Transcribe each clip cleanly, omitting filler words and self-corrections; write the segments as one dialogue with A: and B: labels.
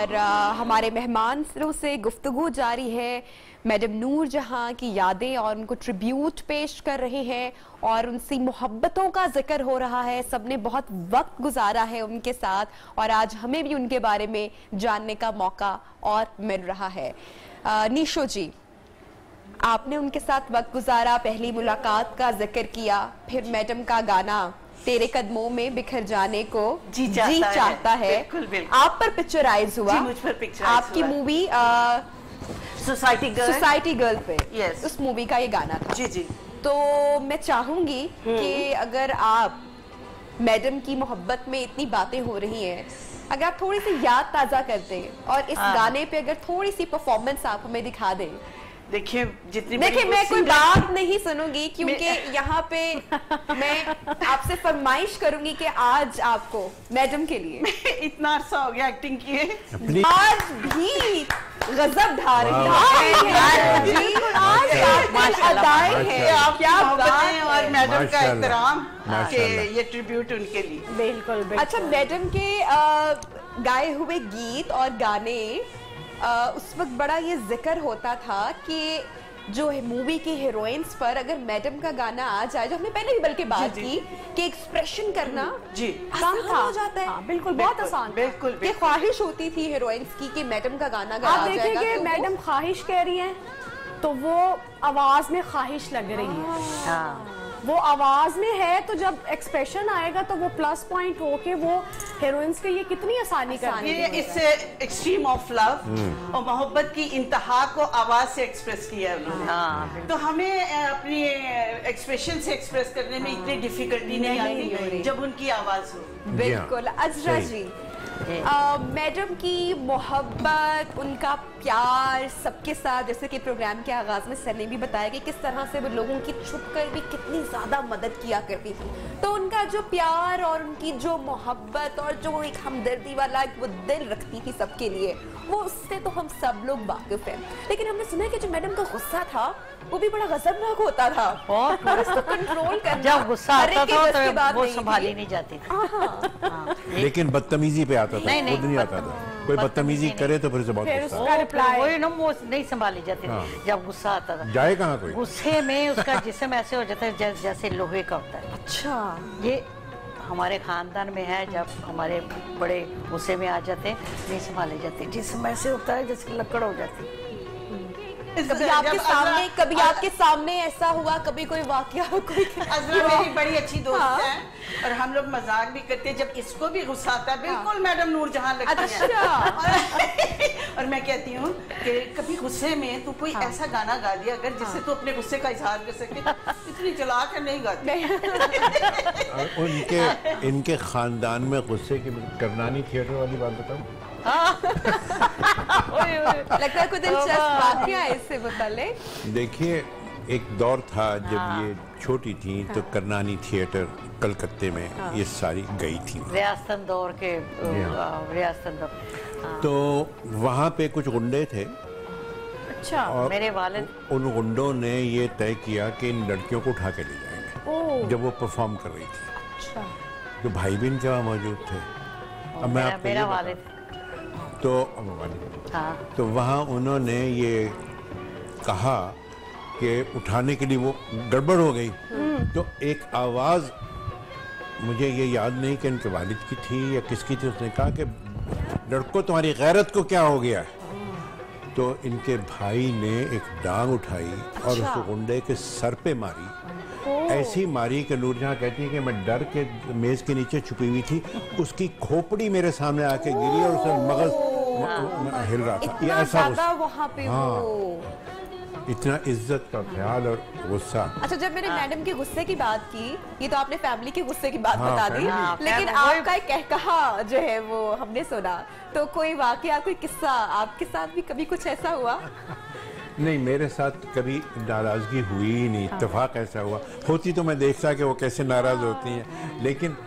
A: और हमारे मेहमानों से गुफ्तगू जारी है। मैडम नूर जहां की यादें और उनको ट्रिब्यूट पेश कर रहे हैं और उनसी मोहब्बतों का जिक्र हो रहा है। सबने बहुत वक्त गुजारा है उनके साथ और आज हमें भी उनके बारे में जानने का मौका और मिल रहा है। निशो जी, आपने उनके साथ वक्त गुजारा, पहली मुलाकात का जिक्र किया, फिर मैडम का गाना तेरे कदमों में बिखर जाने को जी चाहता है।
B: बिल्कुल, बिल्कुल।
A: आप पर पिक्चराइज हुआ,
B: जी, मुझ पर पिक्चराइज
A: आपकी
B: हुआ।
A: मूवी
B: सोसाइटी गर्ल
A: पे
B: Yes.
A: उस मूवी का ये गाना था।
B: जी जी।
A: तो मैं चाहूंगी कि अगर आप मैडम की मोहब्बत में इतनी बातें हो रही हैं, अगर आप थोड़ी सी याद ताजा कर दें और इस गाने पे अगर थोड़ी सी परफॉर्मेंस आप हमें दिखा दें।
B: देखिए
A: मैं कोई बात नहीं सुनूंगी क्योंकि यहाँ पे मैं आपसे फरमाइश करूंगी कि आज आपको मैडम के लिए
B: इतना अरसा हो गया एक्टिंग किए,
A: आज भी गजब ढा रही है। क्या बात
B: और मैडम का एहतराम के ये ट्रिब्यूट उनके लिए।
A: बिल्कुल। अच्छा, मैडम के गाए हुए गीत और गाने उस वक्त बड़ा ये जिक्र होता था कि जो मूवी की हीरोइंस पर अगर मैडम का गाना आ जाए, जो हमने पहले भी बल्कि बात की कि एक्सप्रेशन करना
B: जी
A: आसान हो जाता है। हाँ, बिल्कुल, बहुत आसान।
B: बिल्कुल,
A: ये ख्वाहिश होती थी हीरोइंस की कि मैडम का गाना गा
C: आप देखिए कि मैडम ख्वाहिश कह रही हैं तो वो आवाज में ख्वाहिश लग रही है।
B: हाँ,
C: वो आवाज में है तो जब एक्सप्रेशन आएगा तो वो प्लस पॉइंट होके वो हीरोइंस के ये कितनी आसानी कर
B: ये इससे एक्सट्रीम ऑफ लव और मोहब्बत की इंतहा को आवाज से एक्सप्रेस किया है उन्होंने। तो हमें अपनी एक्सप्रेशन से एक्सप्रेस करने में इतनी डिफिकल्टी नहीं आती जब उनकी आवाज हो।
A: बिल्कुल। अजरा जी, मैडम की मोहब्बत, उनका प्यार सबके साथ, जैसे कि प्रोग्राम के आगाज में सर ने भी बताया कि किस तरह से वो लोगों की छुपकर भी कितनी ज्यादा मदद किया करती थी। तो उनका जो प्यार और उनकी जो मोहब्बत और जो एक हमदर्दी वाला वो दिल रखती थी सबके लिए, वो उससे तो हम सब लोग वाकिफ हैं। लेकिन हमने सुना कि जो मैडम का गुस्सा था वो भी बड़ा गजबनाक होता था और उसको कंट्रोल करना,
D: जब गुस्सा आता था तो वो संभाली नहीं जाती थी।
E: लेकिन बदतमीजी पे आता था, खुद नहीं आता था। कोई बदतमीजी करे तो फिर से बहुत गुस्सा,
D: वही ना, वो नहीं संभाली जाती थी जब गुस्सा आता था।
E: जाए कहाँ कोई,
D: गुस्से में उसका जिस्म ऐसे हो जाता है जैसे लोहे का होता है।
A: अच्छा,
D: ये हमारे खानदान में है, जब हमारे बड़े गुस्से में आ जाते नहीं संभाले जाते, जिस्म ऐसे होता है जैसे लकड़ हो जाती।
A: कभी आपके सामने ऐसा हुआ, कभी कोई वाकया कोई
B: अजरा मेरी बड़ी अच्छी दोस्त है और हम लोग मजाक भी करते हैं, जब इसको भी गुस्सा आता है बिल्कुल मैडम नूर जहां लगती है। और मैं कहती हूँ कि कभी गुस्से में तू कोई ऐसा गाना गा दिया अगर जिससे तू अपने गुस्से का इजहार कर सके। इतनी चला कर नहीं
E: गाती। इनके खानदान में गुस्से की करनानी थिएटर वाली बात बताऊं।
A: लगता है कुछ दिलचस्प वाकया है इससे मुताल्लिक।
E: देखिए, एक दौर था जब ये छोटी थी तो करनानी थिएटर कलकत्ते में ये सारी गई थी,
D: रियासतन दौर के रियासतन दौर।
E: तो वहाँ पे कुछ गुंडे थे।
D: अच्छा, मेरे वालिद,
E: उन गुंडों ने ये तय किया कि इन लड़कियों को उठा के ले जाएंगे जब वो परफॉर्म कर रही थी।
A: अच्छा।
E: तो भाई बहन क्या मौजूद थे। अब मैं आपको
D: मेरा वालिद
E: तो वहाँ उन्होंने ये कहा कि उठाने के लिए वो गड़बड़ हो गई। तो एक आवाज़, मुझे ये याद नहीं कि इनके वालिद की थी या किसकी थी, उसने कहा कि लड़कों तुम्हारी गैरत को क्या हो गया। तो इनके भाई ने एक डांग उठाई और उसको गुंडे के सर पे मारी। ऐसी मारी कि नूरजहां कहती है कि मैं डर के मेज के नीचे छुपी हुई थी, उसकी खोपड़ी मेरे सामने आके गिरी और उसका मगज हिल रहा था।
A: ये ऐसा वहाँ पे
E: इतना इज्जत का ख्याल और गुस्सा।
A: अच्छा, जब मैंने मैडम के गुस्से की बात की, ये तो आपने फैमिली के गुस्से की बात बता दी, लेकिन आपका एक कहकहा जो है वो हमने सुना। तो कोई वाकया, कोई किस्सा आपके साथ भी कभी कुछ ऐसा हुआ?
E: नहीं, मेरे साथ कभी नाराजगी हुई ही नहीं। इत्तेफाक ऐसा हुआ, होती तो मैं देखता कि वो कैसे नाराज होती हैं, लेकिन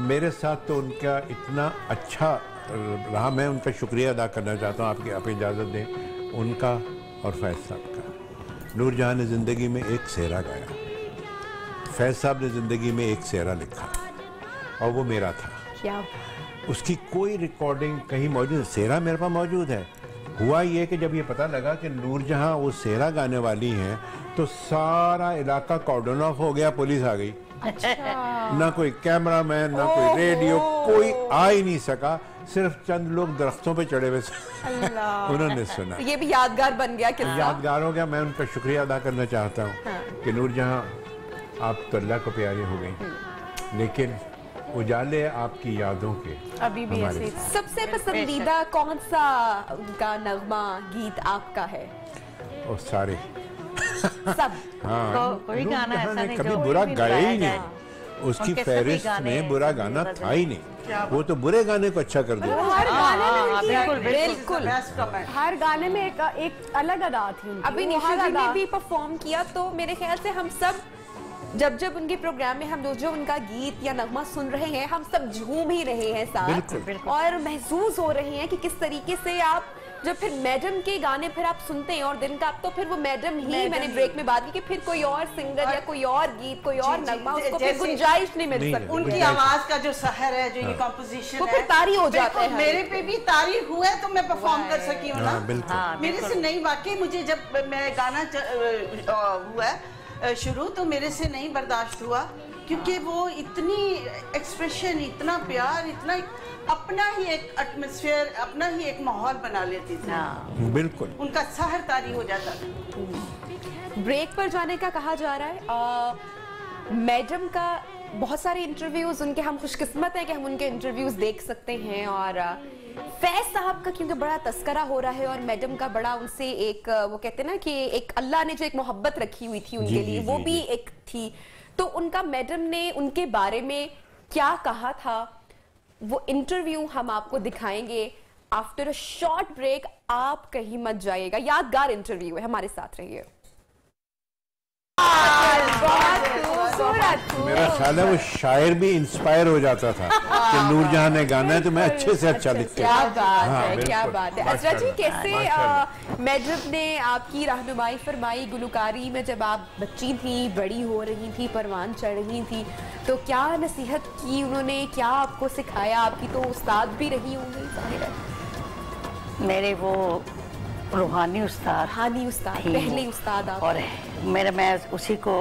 E: मेरे साथ तो उनका इतना अच्छा रहा। मैं उनका शुक्रिया अदा करना चाहता हूँ, आप इजाज़त दें, उनका और फैज़ साहब का। नूरजहां ने ज़िंदगी में एक सेहरा गाया, फैज़ साहब ने ज़िंदगी में एक सेहरा लिखा और वो मेरा था।
A: क्या
E: उसकी कोई रिकॉर्डिंग कहीं मौजूद है? सेहरा मेरे पास मौजूद है। हुआ ये कि जब ये पता लगा कि नूरजहां वो सेहरा गाने वाली हैं तो सारा इलाका कॉर्डन ऑफ हो गया, पुलिस आ गई। ना कोई कैमरामैन, ना कोई रेडियो, कोई आ ही नहीं सका। सिर्फ चंद लोग दरख्तों पे चढ़े हुए उन्होंने सुना।
A: ये भी यादगार बन गया किस्सा।
E: यादगार हो गया। मैं उनका शुक्रिया अदा करना चाहता हूँ कि नूरजहां आप तो अल्लाह को प्यारी हो गई, लेकिन उजाले आपकी यादों के
C: अभी भी ऐसे।
A: सबसे पसंदीदा कौन सा उनका नगमा गीत आपका है?
E: और सारे
A: सब।
E: हाँ,
D: कोई गाना ऐसा नहीं
E: कभी
D: जो
E: बुरा
D: भी
E: गाया ही
D: गाया
E: नहीं। उसकी
D: उनके सभी
E: फहरिस्त
D: गाने
E: में बुरा गाना था ही नहीं। वो तो बुरे गाने को अच्छा कर दिया।
C: हर गाने में उनकी
A: बिल्कुल
C: हर गाने में एक अलग अदा थी उनकी।
A: अभी
C: वो
A: निशा
C: हर
A: जी ने
C: अदा-
A: भी परफॉर्म किया, तो मेरे ख्याल से हम सब जब उनके प्रोग्राम में हम जो उनका गीत या नगमा सुन रहे हैं, हम सब झूम ही रहे हैं साथ,
E: बिल्कुल।
A: और महसूस हो रहे हैं कि किस तरीके से आप जब फिर मैडम के गाने फिर आप सुनते हैं और दिन का आप तो फिर वो मैडम ही, मैंने ब्रेक में बात की कि फिर कोई और सिंगर या कोई और गीत, कोई और नगमा, उसको फिर गुंजाइश नहीं मिल सकती।
B: उनकी आवाज का जो सहर है, जो ये कॉम्पोजिशन
A: वो
B: है,
A: फिर तारी हो जाता है।
B: मेरे पे भी तारी हुआ है तो मैं परफॉर्म कर सकी हूँ ना।
E: बिल्कुल।
B: मेरे से नहीं, वाकई मुझे जब मैं गाना हुआ शुरू तो मेरे से नहीं बर्दाश्त हुआ, क्योंकि वो इतनी एक्सप्रेशन, इतना प्यार, इतना अपना ही एक एटमॉस्फेयर, अपना ही एक माहौल बना लेती थी।
E: बिल्कुल।
B: उनका सहर तारी हो जाता था।
A: ब्रेक पर जाने का कहा जा रहा है। मैडम का बहुत सारे इंटरव्यूज उनके, हम खुशकिस्मत हैं कि हम उनके इंटरव्यूज देख सकते हैं, और फैज साहब का क्योंकि बड़ा तस्करा हो रहा है और मैडम का बड़ा उनसे एक, वो कहते हैं ना कि एक अल्लाह ने जो एक मोहब्बत रखी हुई थी उनके लिए, वो भी एक थी। तो उनका मैडम ने उनके बारे में क्या कहा था, वो इंटरव्यू हम आपको दिखाएंगे आफ्टर अ शॉर्ट ब्रेक। आप कहीं मत जाइएगा, यादगार इंटरव्यू है, हमारे साथ रहिए।
E: मेरा ख्याल है वो शायर भी इंस्पायर हो जाता था कि नूरजहां ने गाना है तो मैं अच्छे से अच्छा लिखता
A: क्या
E: हूँ।
A: बात
E: हाँ,
A: है, क्या
E: बिल्कुल।
A: बात है। असरा जी, कैसे
E: माशाल्लाह।
A: मैडम ने आपकी रहनुमाई फरमाई गुलकारी में? जब आप बच्ची थी, बड़ी हो रही थी, परवान चढ़ रही थी, तो क्या नसीहत की उन्होंने, क्या आपको सिखाया? आपकी तो उस्ताद भी रही होंगी जाहिर है।
D: मेरे वो रूहानी उस्ताद,
A: हानी उस्ताद,
D: थी
A: पहले
D: वो।
A: उस्ताद आप।
D: और मैं उसी को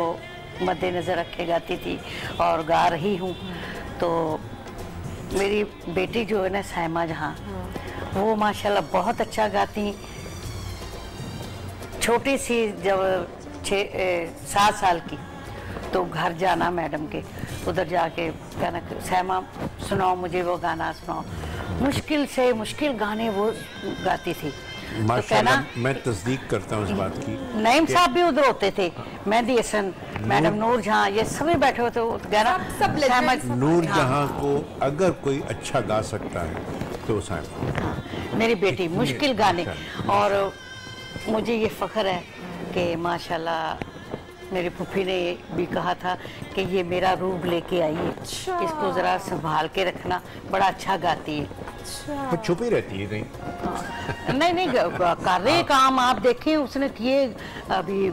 D: मद्देनजर रखे गाती थी और गा रही हूँ। तो मेरी बेटी जो है ना साइमा जहाँ, वो माशाल्लाह बहुत अच्छा गाती। छोटी सी जब 7 साल की, तो घर जाना मैडम के, उधर जाके कहना साइमा सुनाओ मुझे वो गाना सुनाओ। मुश्किल से मुश्किल गाने वो गाती थी।
E: माशाल्लाह, मैं तस्दीक करता हूँ इस बात की।
D: नईम साहब भी उधर होते थे, मेहदी हसन, मैडम नूरजहां, ये सभी बैठे होते गाना।
A: सब legends।
E: नूरजहां को अगर कोई अच्छा गा सकता है तो साइमा।
D: मेरी बेटी मुश्किल गाने। और मुझे ये फख्र है कि माशाल्लाह मेरी फूफी ने भी कहा था कि ये मेरा रूप लेके आई है, इसको ज़रा संभाल के रखना, बड़ा अच्छा गाती है।
E: वो छुपी रहती है कहीं।
D: नहीं कर रहे काम आप देखें, उसने किए अभी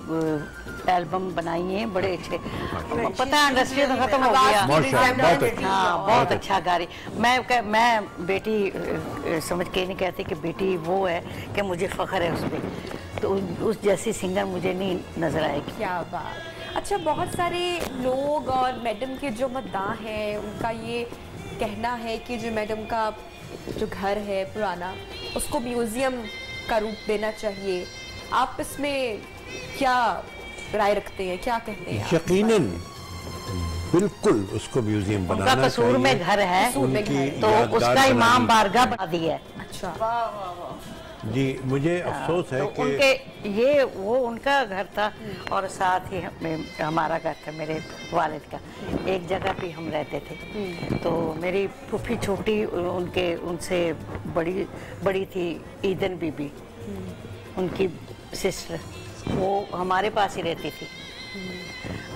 D: एल्बम बनाई है बड़े अच्छे। पता है इंडस्ट्री तो खत्म हो गया।
E: माशाल्लाह, बहुत अच्छा।
D: हाँ, बहुत अच्छा गा रही। मैं बेटी समझ के नहीं कहती कि बेटी वो है कि मुझे फख्र है उस पर, तो उस जैसी सिंगर मुझे नहीं नजर आएगी।
A: क्या बात। अच्छा, बहुत सारे लोग और मैडम के जो मद्दाह हैं, उनका ये कहना है कि जो मैडम का जो घर है पुराना, उसको म्यूजियम का रूप देना चाहिए। आप इसमें क्या राय रखते हैं, क्या कहते हैं?
E: यकीनन बिल्कुल उसको म्यूजियम बनाना
D: उनका कसूर
E: चाहिए।
D: में घर है,
E: उनकी
D: तो
E: यादगार
D: उसका
E: बनानी
D: इमाम बारगाह बना दिया है।
A: अच्छा,
E: जी, मुझे अफसोस है
D: तो
E: कि
D: उनके ये वो उनका घर था और साथ ही हमारा घर था, मेरे वालिद का। एक जगह पे हम रहते थे। तो मेरी फूफी छोटी उनसे बड़ी थी, ईदन बीबी, उनकी सिस्टर, वो हमारे पास ही रहती थी।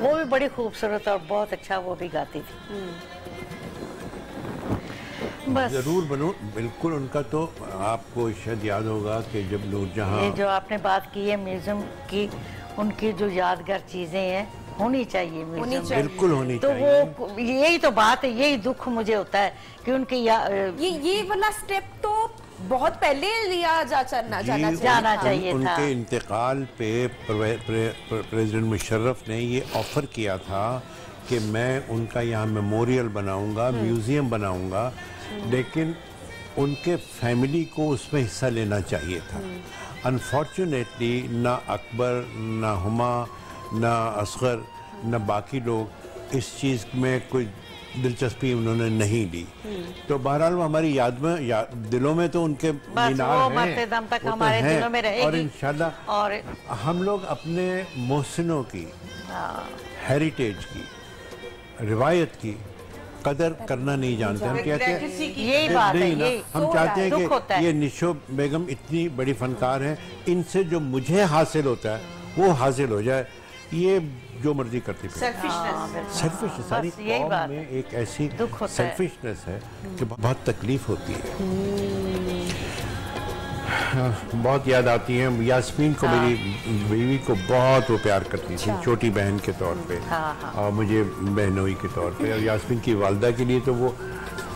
D: वो भी बड़ी खूबसूरत और बहुत अच्छा वो भी गाती थी। बस
E: जरूर बनूं, बिल्कुल। उनका तो आपको शायद याद होगा कि जब नूरजहां,
D: ये जो आपने बात की है म्यूजियम की, उनकी जो यादगार चीज़ें हैं होनी चाहिए म्यूजियम में।
E: बिल्कुल होनी
D: तो
E: चाहिए।
D: वो यही तो बात है, यही दुख मुझे होता है कि उनकी
A: ये वाला स्टेप तो बहुत पहले लिया जाना चाहिए था।
E: उनके इंतकाल पे प्रेसिडेंट मुशर्रफ ने ये ऑफर किया था कि मैं उनका यहाँ मेमोरियल बनाऊंगा, म्यूजियम बनाऊंगा, लेकिन उनके फैमिली को उसमें हिस्सा लेना चाहिए था। अनफॉर्चुनेटली ना अकबर, ना हुमा, ना असगर, ना बाकी लोग इस चीज़ में कोई दिलचस्पी उन्होंने नहीं ली। तो बहरहाल वो हमारी याद में, दिलों में तो उनके मीनार हैं,
D: दम तक हमारे दिलों में रहेगी।
E: और इंशाल्लाह और हम लोग अपने मोहसिनों की, हेरिटेज की, रिवायत की कदर करना नहीं जानते। हम कहते हैं
D: यही बात है,
E: ना, हम चाहते हैं कि ये निशो बेगम इतनी बड़ी फनकार हैं, इनसे जो मुझे हासिल होता है वो हासिल हो जाए, ये जो मर्जी करती है। सेल्फिशनेस सारी कौम में एक ऐसी सेल्फिशनेस है कि बहुत तकलीफ होती है। बहुत याद आती है यास्मीन को, मेरी बीवी को बहुत वो प्यार करती थी, छोटी बहन के तौर पे और मुझे बहनोई के तौर पे। और यास्मीन की वालदा के लिए तो वो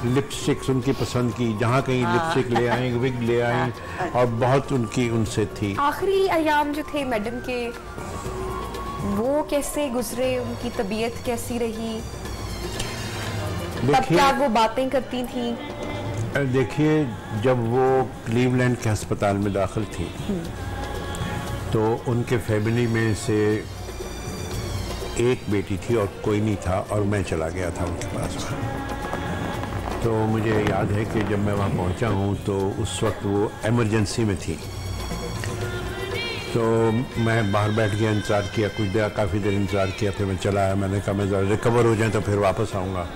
E: लिपस्टिक्स उनकी पसंद की, जहाँ कहीं लिपस्टिक ले आए, विग ले आए, और बहुत उनकी उनसे थी।
A: आखिरी अयाम जो थे मैडम के, वो कैसे गुजरे, उनकी तबीयत कैसी रही, तब क्या वो बातें करती थी?
E: देखिए, जब वो क्लीवलैंड के अस्पताल में दाखिल थी तो उनके फैमिली में से एक बेटी थी और कोई नहीं था, और मैं चला गया था उनके पास। तो मुझे याद है कि जब मैं वहाँ पहुँचा हूँ तो उस वक्त वो इमरजेंसी में थी। तो मैं बाहर बैठ गया, इंतज़ार किया कुछ देर, काफ़ी देर इंतज़ार किया, फिर मैं चला आया। मैंने कहा मैं ज़रा रिकवर हो जाए तो फिर वापस आऊँगा।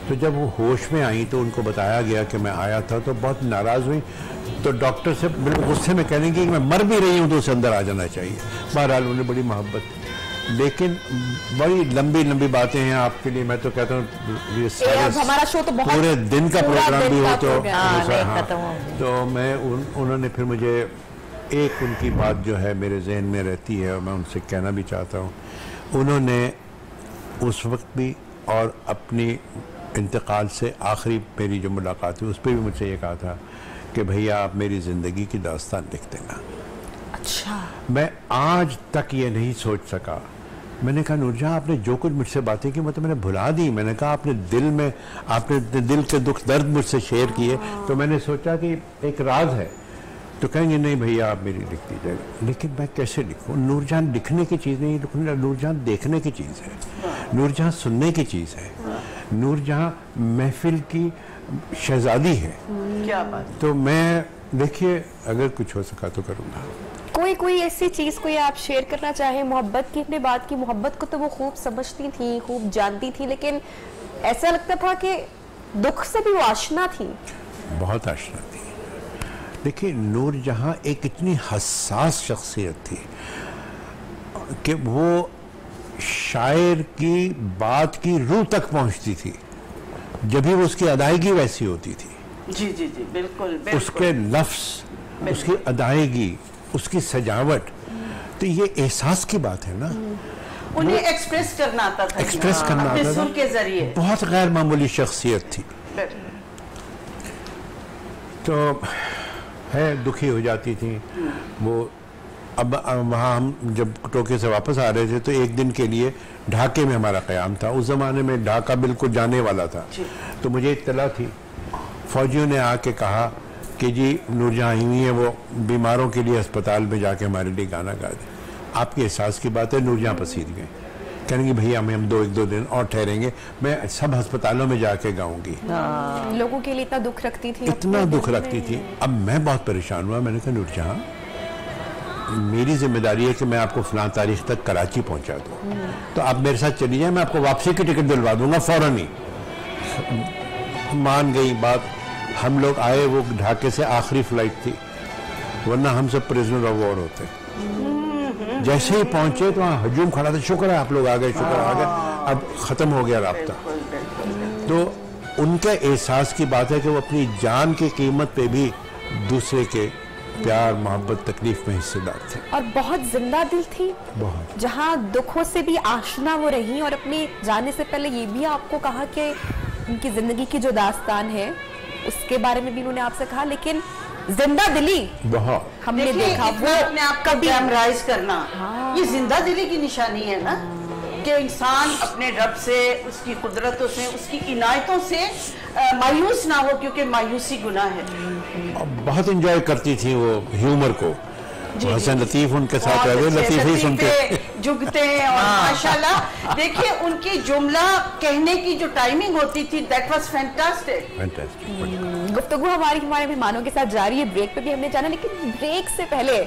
E: तो जब वो होश में आई तो उनको बताया गया कि मैं आया था, तो बहुत नाराज़ हुई। तो डॉक्टर से बिल्कुल गुस्से में कहने की मैं मर भी रही हूँ तो उसे अंदर आ जाना चाहिए। बहरहाल उन्हें बड़ी मोहब्बत, लेकिन बड़ी लंबी लंबी बातें हैं आपके लिए। मैं तो कहता हूँ ये
A: हमारा शो तो बहुत
E: पूरे दिन का प्रोग्राम भी हो तो मैं उन्होंने फिर मुझे एक उनकी बात जो है मेरे जहन में रहती है और मैं उनसे कहना भी चाहता हूँ। उन्होंने उस वक्त भी और अपनी इंतकाल से आखिरी मेरी जो मुलाकात हुई उस पर भी मुझसे ये कहा था कि भैया आप मेरी ज़िंदगी की दास्तान लिख देना।
A: अच्छा।
E: मैं आज तक ये नहीं सोच सका। मैंने कहा नूरजहां, आपने जो कुछ मुझसे बातें की मतलब मैंने भुला दी। मैंने कहा आपने दिल के दुख दर्द मुझसे शेयर किए, तो मैंने सोचा कि एक राज है। तो कहेंगे नहीं भैया आप मेरी लिख दीजिएगा, लेकिन मैं कैसे लिखूं? नूरजहां लिखने की चीज़ नहीं, नूरजहां देखने की चीज़ है, नूरजहां सुनने की चीज़ है, नूरजहां महफिल की शहजादी है।
B: क्या बात।
E: तो मैं देखिए अगर कुछ हो सका तो करूँगा।
A: कोई ऐसी चीज़ कोई आप शेयर करना चाहे मोहब्बत की, अपने बात की? मोहब्बत को तो वो खूब समझती थी, खूब जानती थी, लेकिन ऐसा लगता था कि दुख से भी वो आशना थी।
E: बहुत आशना थी। देखिए नूरजहां एक इतनी हसास शख्सियत थी कि वो शायर की बात की रूह तक पहुंचती थी जब भी वो उसकी अदायगी वैसी होती थी।
B: जी जी जी बिल्कुल, बिल्कुल।
E: उसके लफ्ज, उसकी अदायगी, उसकी सजावट, तो ये एहसास की बात है ना।
B: उन्हें एक्सप्रेस करना आता था,
E: एक्सप्रेस करना आता था
B: के जरिए।
E: बहुत गैर मामूली शख्सियत थी। तो है दुखी हो जाती थी वो। अब वहाँ हम जब टोक्यो से वापस आ रहे थे तो एक दिन के लिए ढाके में हमारा क़याम था। उस ज़माने में ढाका बिल्कुल जाने वाला था। तो मुझे इत्तला थी, फौजियों ने आके कहा कि जी नूरजहां आई हुई है, वो बीमारों के लिए अस्पताल में जाके हमारे लिए गाना गा दे। आपके एहसास की बात है, नूरजहां पसीज गए, कहने की भैया हम एक दो दिन और ठहरेंगे, मैं सब अस्पतालों में जाके गाऊंगी।
A: लोगों के लिए इतना दुख रखती थी,
E: इतना दुख रखती थी। अब मैं बहुत परेशान हुआ। मैंने कहा नूरजहां मेरी जिम्मेदारी है कि मैं आपको फलां तारीख तक कराची पहुंचा दूं, तो आप मेरे साथ चली जाए, मैं आपको वापसी की टिकट दिलवा दूंगा फौरन ही। मान गई बात। हम लोग आए, वो ढाके से आखिरी फ्लाइट थी, वरना हम सब प्रिजनर ऑफ वॉर होते। जैसे ही पहुंचे तो वहाँ हजूम खड़ा था, शुक्र है आप लोग आ गए, शुक्र आ गए, अब खत्म हो गया राब्ता। तो उनके एहसास की बात है कि वो अपनी जान की कीमत पे भी दूसरे के प्यार मोहब्बत तकलीफ में हिस्सेदार थे
A: और बहुत जिंदा दिल थी,
E: बहुत।
A: जहाँ दुखों से भी आशना वो रही और अपने जाने से पहले ये भी आपको कहा कि उनकी जिंदगी की जो दास्तान है उसके बारे में भी उन्होंने आपसे कहा, लेकिन जिंदा दिली
E: बहुत
A: हमने देखा
B: वो अपने आप को ग्लैमराइज करना, ये जिंदा दिली की निशानी है ना, कि इंसान अपने रब से, उसकी कुदरतों से, उसकी इनायतों से मायूस ना हो, क्योंकि मायूसी गुनाह है।
E: बहुत एंजॉय करती थी वो ह्यूमर को। हसन लतीफ उनके साथ रहते, लतीफ ही सुनते,
B: जुगते हैं और माशाल्लाह देखिए उनकी जुमला कहने की जो टाइमिंग होती थी, दैट वाज फैंटास्टिक।
A: गुफ्तगू हमारे मेहमानों के साथ जारी है, ब्रेक पे भी हमने जाना, लेकिन ब्रेक से पहले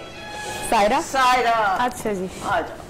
A: सायरा
B: सायरा
A: अच्छा जी
B: आ जाओ।